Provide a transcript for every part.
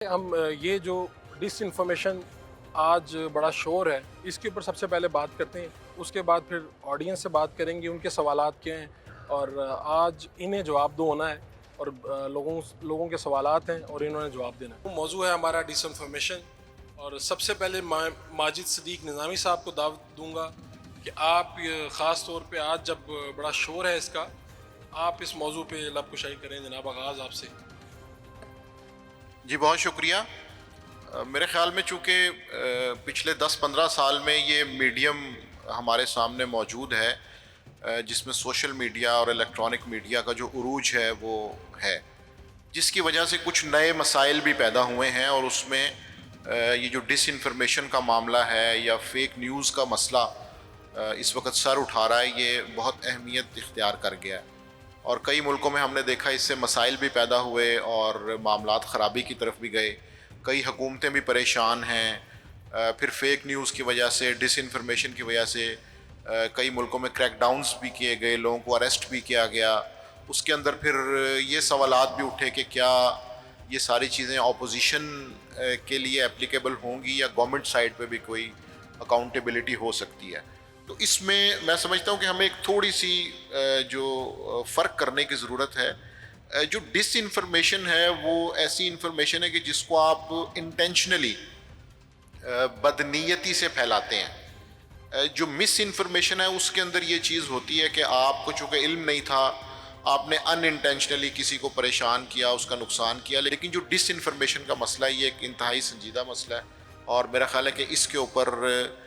हम ये जो डिस इन्फॉर्मेशन आज बड़ा शोर है, इसके ऊपर सबसे पहले बात करते हैं। उसके बाद फिर ऑडियंस से बात करेंगे, उनके सवालात क्या हैं और आज इन्हें जवाब दो होना है और लोगों के सवालात हैं और इन्होंने जवाब देना है। मौजू है हमारा डिस इन्फॉर्मेशन और सबसे पहले माजिद सिद्दीक निज़ामी साहब को दावत दूंगा कि आप ख़ास तौर पे आज जब बड़ा शोर है इसका, आप इस मौजू पे लब कुशाई करें। जनाब, आगाज़ आपसे। जी बहुत शुक्रिया। मेरे ख़्याल में चूँकि पिछले 10-15 साल में ये मीडियम हमारे सामने मौजूद है जिसमें सोशल मीडिया और इलेक्ट्रॉनिक मीडिया का जो उरूज है वो है, जिसकी वजह से कुछ नए मसाइल भी पैदा हुए हैं और उसमें ये जो डिसइंफॉर्मेशन का मामला है या फेक न्यूज़ का मसला इस वक्त सर उठा रहा है, ये बहुत अहमियत इख्तियार कर गया है और कई मुल्कों में हमने देखा इससे मसाइल भी पैदा हुए और मामलात ख़राबी की तरफ भी गए। कई हुकूमतें भी परेशान हैं। फिर फेक न्यूज़ की वजह से, डिसइंफॉर्मेशन की वजह से कई मुल्कों में क्रैकडाउन्स भी किए गए, लोगों को अरेस्ट भी किया गया। उसके अंदर फिर ये सवालात भी उठे कि क्या ये सारी चीज़ें अपोजिशन के लिए एप्लीकेबल होंगी या गवर्नमेंट साइड पे भी कोई अकाउंटेबिलिटी हो सकती है। तो इसमें मैं समझता हूँ कि हमें एक थोड़ी सी जो फ़र्क करने की ज़रूरत है। जो डिसइंफॉर्मेशन है वो ऐसी इंफॉर्मेशन है कि जिसको आप इंटेंशनली बदनीयती से फैलाते हैं। जो मिस इन्फॉर्मेशन है उसके अंदर ये चीज़ होती है कि आपको चूँकि इल्म नहीं था, आपने अनइंटेंशनली किसी को परेशान किया, उसका नुकसान किया। लेकिन जो डिसइंफॉर्मेशन का मसला है ये एक इंतहाई संजीदा मसला है और मेरा ख्याल है कि इसके ऊपर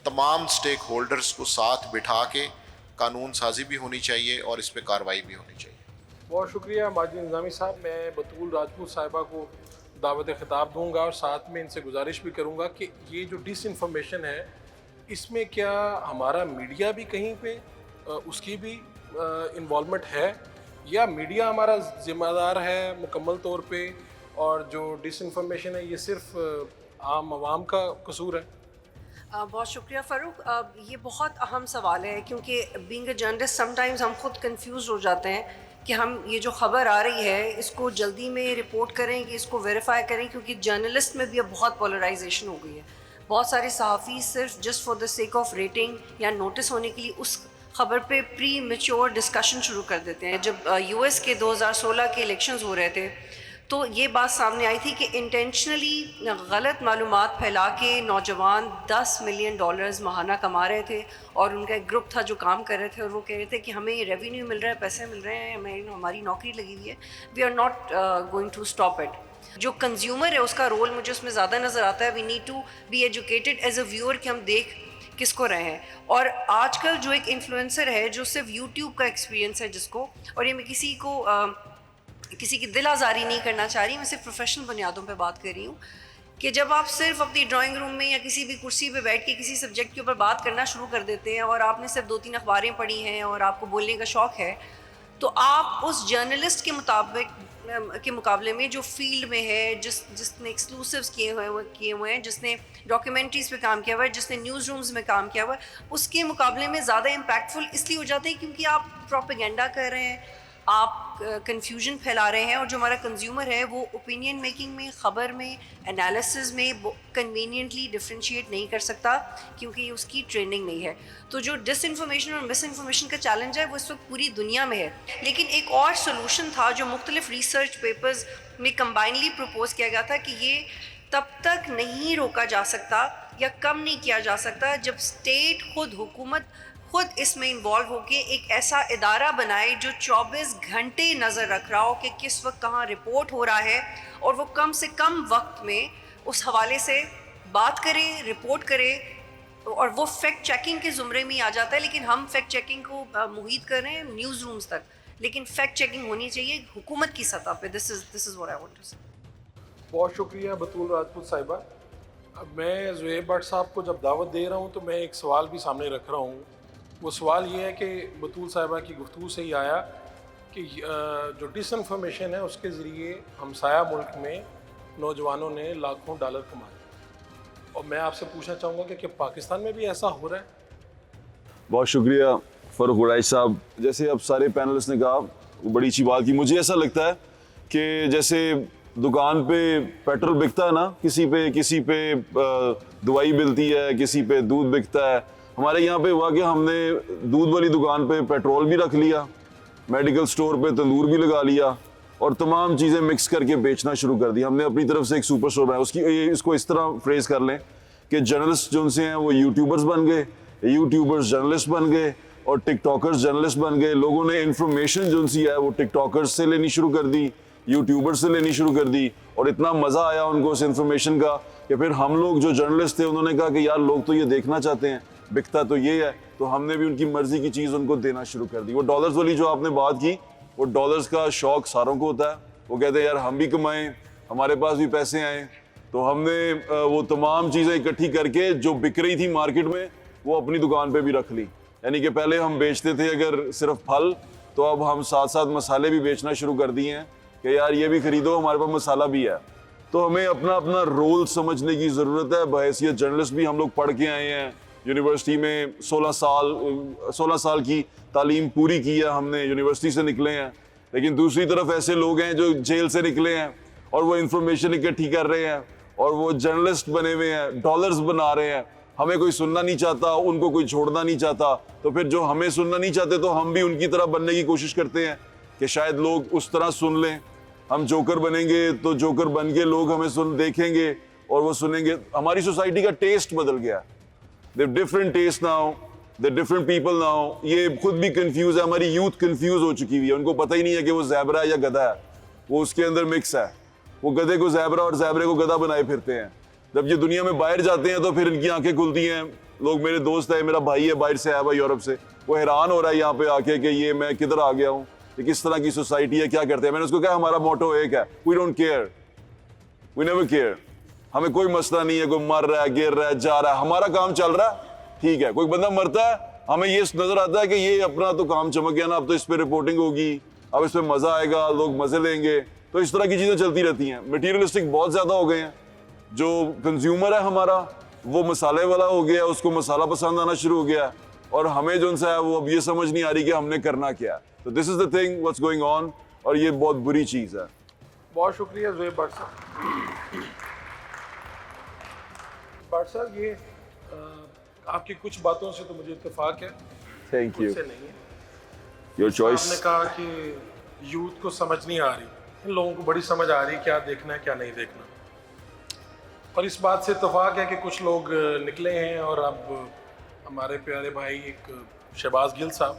तमाम स्टेक होल्डर्स को साथ बिठा के कानून साजी भी होनी चाहिए और इस पर कार्रवाई भी होनी चाहिए। बहुत शुक्रिया माजिद निज़ामी साहब। मैं बतूल राजपूत साहिबा को दावत ख़िताब दूंगा और साथ में इनसे गुजारिश भी करूंगा कि ये जो डिस इन्फॉर्मेशन है इसमें क्या हमारा मीडिया भी कहीं पे उसकी भी इन्वॉल्वमेंट है या मीडिया हमारा ज़िम्मेदार है मुकम्मल तौर पे और जो डिस इन्फॉर्मेशन है ये सिर्फ आम आवाम का कसूर है? बहुत शुक्रिया फ़ारूक। ये बहुत अहम सवाल है क्योंकि बीइंग अ जर्नलिस्ट समटाइम्स हम खुद कंफ्यूज हो जाते हैं कि हम ये जो ख़बर आ रही है इसको जल्दी में रिपोर्ट करें कि इसको वेरीफाई करें, क्योंकि जर्नलिस्ट में भी अब बहुत पोलराइजेशन हो गई है। बहुत सारे सहाफ़ी सिर्फ just for the sake of rating या नोटिस होने के लिए उस खबर पे प्री मैच्योर डिस्कशन शुरू कर देते हैं। जब यूएस के 2016 के इलेक्शंस हो रहे थे तो ये बात सामने आई थी कि इंटेंशनली गलत मालूमात फैला के नौजवान $10 मिलियन माहाना कमा रहे थे और उनका एक ग्रुप था जो काम कर रहे थे और वो कह रहे थे कि हमें रेवेन्यू मिल रहा है, पैसे मिल रहे हैं, हमारी नौकरी लगी हुई है, we are not going to stop it. जो कंज्यूमर है उसका रोल मुझे उसमें ज़्यादा नज़र आता है। We need to be educated as a viewer कि हम देख किसको रहे हैं। और आजकल जो एक इन्फ्लुएंसर है जो सिर्फ यूट्यूब का एक्सपीरियंस है जिसको, और ये मैं किसी की दिल आज़ारी नहीं करना चाह रही, मैं सिर्फ प्रोफेशनल बुनियादों पे बात कर रही हूँ कि जब आप सिर्फ अपनी ड्राइंग रूम में या किसी भी कुर्सी पे बैठ के किसी सब्जेक्ट के ऊपर बात करना शुरू कर देते हैं और आपने सिर्फ 2-3 अखबारें पढ़ी हैं और आपको बोलने का शौक़ है, तो आप उस जर्नलिस्ट के मुकाबले में जो फील्ड में है, जिसने एक्सक्लूसिव्स किए हुए हैं, जिसने डॉक्यूमेंट्रीज़ पे काम किया हुआ है, जिसने न्यूज़ रूम्स में काम किया हुआ है, उसके मुकाबले में ज़्यादा इम्पैक्टफुल इसलिए हो जाते हैं क्योंकि आप प्रोपेगेंडा कर रहे हैं, आप कन्फ्यूजन फैला रहे हैं और जो हमारा कंज्यूमर है वो ओपिनियन मेकिंग में, ख़बर में, एनालिसिस में कन्वीनियंटली डिफ्रेंशिएट नहीं कर सकता क्योंकि उसकी ट्रेनिंग नहीं है। तो जो डिसइंफॉर्मेशन और मिस इन्फॉर्मेशन का चैलेंज है वो इस वक्त पूरी दुनिया में है। लेकिन एक और सोल्यूशन था जो मुख्तलिफ रिसर्च पेपर्स में कंबाइनली प्रपोज किया गया था कि ये तब तक नहीं रोका जा सकता या कम नहीं किया जा सकता जब स्टेट हुकूमत खुद इसमें इन्वॉल्व होकर एक ऐसा इदारा बनाए जो 24 घंटे नज़र रख रहा हो कि किस वक्त कहाँ रिपोर्ट हो रहा है और वो कम से कम वक्त में उस हवाले से बात करे, रिपोर्ट करे और वो फैक्ट चेकिंग के ज़ुमरे में ही आ जाता है। लेकिन हम फैक्ट चेकिंग को मुहीत कर रहे हैं न्यूज़ रूम्स तक, लेकिन फैक्ट चेकिंग होनी चाहिए हुकूमत की सतह पे। This is what I want to say. बहुत शुक्रिया बतूल राजपूत साहिबा। अब मैं ज़ुहैब भट्ट साहब को जब दावत दे रहा हूँ तो मैं एक सवाल भी सामने रख रहा हूँ। वो सवाल ये है कि बतूल साहिबा की गुफ्तगू से ही आया कि जो डिसइन्फॉर्मेशन है उसके ज़रिए हमसाया मुल्क में नौजवानों ने लाखों डॉलर कमाए और मैं आपसे पूछना चाहूँगा कि क्या पाकिस्तान में भी ऐसा हो रहा है? बहुत शुक्रिया फ़ारूक वड़ाई साहब। जैसे अब सारे पैनलिस्ट ने कहा, बड़ी अच्छी बात की। मुझे ऐसा लगता है कि जैसे دکان پہ پیٹرول بکتا ہے نا, کسی پہ دوائی ملتی ہے, کسی پہ دودھ بکتا ہے. ہمارے یہاں پہ ہوا کہ ہم نے دودھ والی دکان پہ پیٹرول بھی رکھ لیا, میڈیکل سٹور پہ تندور بھی لگا لیا, اور تمام چیزیں مکس کر کے بیچنا شروع کر دی. ہم نے اپنی طرف سے ایک سپر سٹور بنایا. اس کو اس طرح فریز کر لیں کہ جرنلسٹ جو ان سے ہیں وہ یوٹیوبرز بن گئے, یوٹیوبرز جرنلسٹ بن گئے, اور ٹک ٹاکرز جرنلسٹ بن گئے. لوگوں نے انفارمیشن جو ان سی ہے وہ ٹک ٹاکرز سے لینی شروع کر دی, یوٹیوبر سے لینی شروع کر دی, اور اتنا مزہ آیا ان کو اس انفارمیشن کا کہ پھر ہم لوگ جو جرنلسٹ تھے انہوں نے کہا کہ یار لوگ تو یہ دیکھنا چاہتے ہیں, بکتا تو یہ ہے. تو ہم نے بھی ان کی مرضی کی چیز ان کو دینا شروع کر دی. وہ ڈالرز والی جو آپ نے بات کی, وہ ڈالرز کا شوق ساروں کو ہوتا ہے. وہ کہتے ہیں یار ہم بھی کمائیں, ہمارے پاس بھی پیسے آئیں. تو ہم نے وہ تمام چیزیں اکٹھی کر کے جو بک رہی تھی مارکیٹ میں وہ اپنی دکان پہ بھی رکھ لی. یعنی کہ پہلے ہم بیچتے تھے اگر صرف پھل, تو اب ہم ساتھ ساتھ مسالے بھی بیچنا شروع کر دیے ہیں کہ یار یہ بھی خریدو, ہمارے پاس مسالہ بھی ہے. تو ہمیں اپنا اپنا رول سمجھنے کی ضرورت ہے. بحیثیت جرنلسٹ بھی ہم لوگ پڑھ کے آئے ہیں, یونیورسٹی میں 16 سال کی تعلیم پوری کی ہے ہم نے, یونیورسٹی سے نکلے ہیں. لیکن دوسری طرف ایسے لوگ ہیں جو جیل سے نکلے ہیں اور وہ انفارمیشن اکٹھی کر رہے ہیں, اور وہ جرنلسٹ بنے ہوئے ہیں, ڈالرز بنا رہے ہیں. ہمیں کوئی سننا نہیں چاہتا, ان کو کوئی چھوڑنا نہیں چاہتا. تو پھر جو ہمیں سننا نہیں چاہتے تو ہم بھی ان کی طرح بننے کی کوشش کرتے ہیں کہ شاید لوگ اس طرح سن لیں. ہم جوکر بنیں گے تو جوکر بن کے لوگ ہمیں دیکھیں گے اور وہ سنیں گے. ہماری سوسائٹی کا ٹیسٹ بدل گیا. They different test now, they different people now. یہ خود بھی کنفیوز ہے, ہماری یوتھ کنفیوز ہو چکی ہوئی ہے. ان کو پتہ ہی نہیں ہے کہ وہ زیبرا ہے یا گدھا ہے, وہ اس کے اندر مکس ہے. وہ گدھے کو زیبرا اور زیبرے کو گدھا بنائے پھرتے ہیں. جب یہ دنیا میں باہر جاتے ہیں تو پھر ان کی آنکھیں کھلتی ہیں. لوگ, میرے دوست ہے, میرا بھائی ہے, باہر سے آیا ہوا یورپ سے, وہ حیران ہو رہا ہے یہاں پہ آ کے کہ یہ میں کدھر آ گیا ہوں, یہ کس طرح کی سوسائٹی ہے, کیا کرتے ہیں. میں نے اس کو کہا ہمارا موٹو ایک ہے, we don't care, we never care. ہمیں کوئی مسئلہ نہیں ہے, کوئی مر رہا ہے, گر رہا ہے, جا رہا ہے, ہمارا کام چل رہا ہے, ٹھیک ہے. کوئی بندہ مرتا ہے, ہمیں یہ نظر آتا ہے کہ یہ اپنا تو کام چمک گیا نا, اب تو اس پہ رپورٹنگ ہوگی, اب اس پہ مزہ آئے گا, لوگ مزے لیں گے. تو اس طرح کی چیزیں چلتی رہتی ہیں. مٹیریلسٹک بہت زیادہ ہو گئے ہیں. جو کنزیومر ہے ہمارا وہ مسالے والا ہو گیا, اس کو مسالہ پسند آنا شروع ہو گیا, اور ہمیں جو ان سے ہے وہ اب یہ سمجھ نہیں آ رہی کہ ہم نے کرنا کیا. تو this is the thing what's going on, اور یہ بہت بری چیز ہے. بہت شکریہ زہیب بٹ صاحب. بٹ صاحب یہ آپ کی کچھ باتوں سے تو مجھے اتفاق ہے, تھینک یو, کچھ سے نہیں ہے. یور آپ چوائس. نے کہا کہ یوتھ کو سمجھ نہیں آ رہی, ان لوگوں کو بڑی سمجھ آ رہی کیا دیکھنا ہے کیا نہیں دیکھنا. اور اس بات سے اتفاق ہے کہ کچھ لوگ نکلے ہیں, اور اب ہمارے پیارے بھائی ایک شہباز گل صاحب,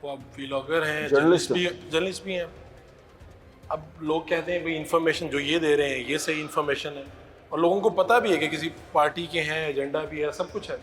وہ اب ویلاگر ہیں, جرنلسٹ بھی ہیں. اب لوگ کہتے ہیں بھائی انفارمیشن جو یہ دے رہے ہیں یہ صحیح انفارمیشن ہے, اور لوگوں کو پتہ بھی ہے کہ کسی پارٹی کے ہیں, ایجنڈا بھی ہے, سب کچھ ہے.